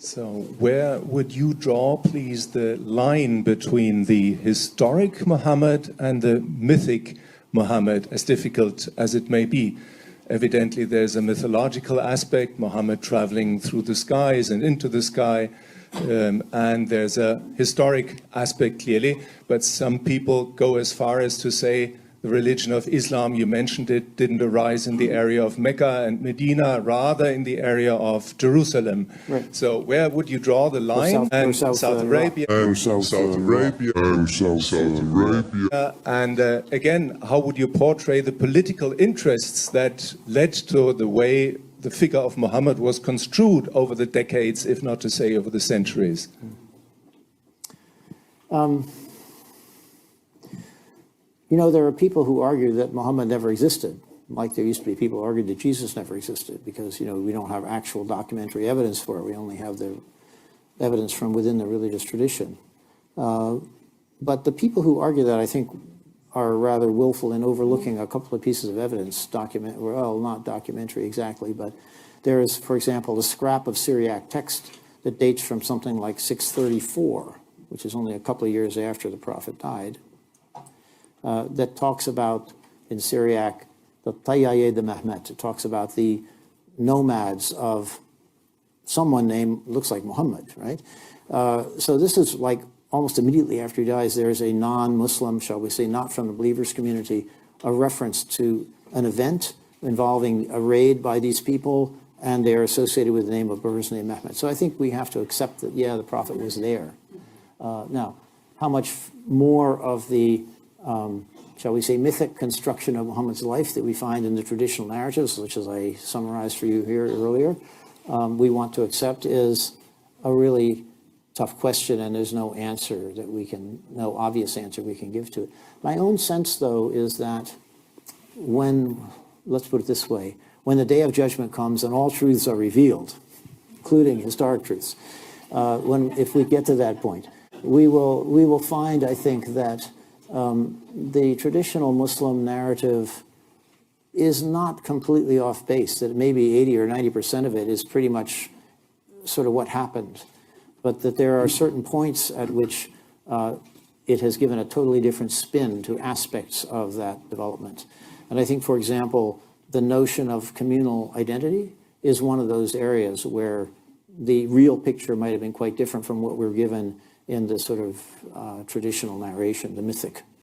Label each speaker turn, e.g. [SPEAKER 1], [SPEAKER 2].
[SPEAKER 1] So where would you draw, please, the line between the historic Muhammad and the mythic Muhammad, as difficult as it may be? Evidently, there's a mythological aspect, Muhammad traveling through the skies and into the sky, and there's a historic aspect, clearly, but some people go as far as to say the religion of Islam, you mentioned it, didn't arise in the area of Mecca and Medina, rather in the area of Jerusalem.
[SPEAKER 2] Right.
[SPEAKER 1] So where would you draw the line?
[SPEAKER 2] South
[SPEAKER 1] Arabia.
[SPEAKER 3] South Arabia.
[SPEAKER 1] And again, how would you portray the political interests that led to the way the figure of Muhammad was construed over the decades, if not to say over the centuries?
[SPEAKER 2] You know, there are people who argue that Muhammad never existed, like there used to be people who argued that Jesus never existed, because, you know, we don't have actual documentary evidence for it. We only have the evidence from within the religious tradition. But the people who argue that, I think, are rather willful in overlooking a couple of pieces of evidence, well, not documentary exactly, but there is, for example, a scrap of Syriac text that dates from something like 634, which is only a couple of years after the Prophet died. That talks about, in Syriac, the Tayyaye de Mehmet. It talks about the nomads of someone named, looks like Muhammad, right? So this is like almost immediately after he dies, there's a non-Muslim, shall we say, not from the believers community, a reference to an event involving a raid by these people, and they're associated with the name of Burzni Mehmet. So I think we have to accept that, yeah, the Prophet was there. Now, how much more of the shall we say, mythic construction of Muhammad's life that we find in the traditional narratives, which as I summarized for you here earlier, we want to accept is a really tough question, and there's no answer that we can, no obvious answer we can give to it. My own sense, though, is that when, let's put it this way, when the day of judgment comes and all truths are revealed, including historic truths, if we get to that point, we will find, I think, that the traditional Muslim narrative is not completely off base, that maybe 80 or 90% of it is pretty much sort of what happened, but that there are certain points at which it has given a totally different spin to aspects of that development. And I think, for example, the notion of communal identity is one of those areas where the real picture might have been quite different from what we're given in the sort of traditional narration, the mythic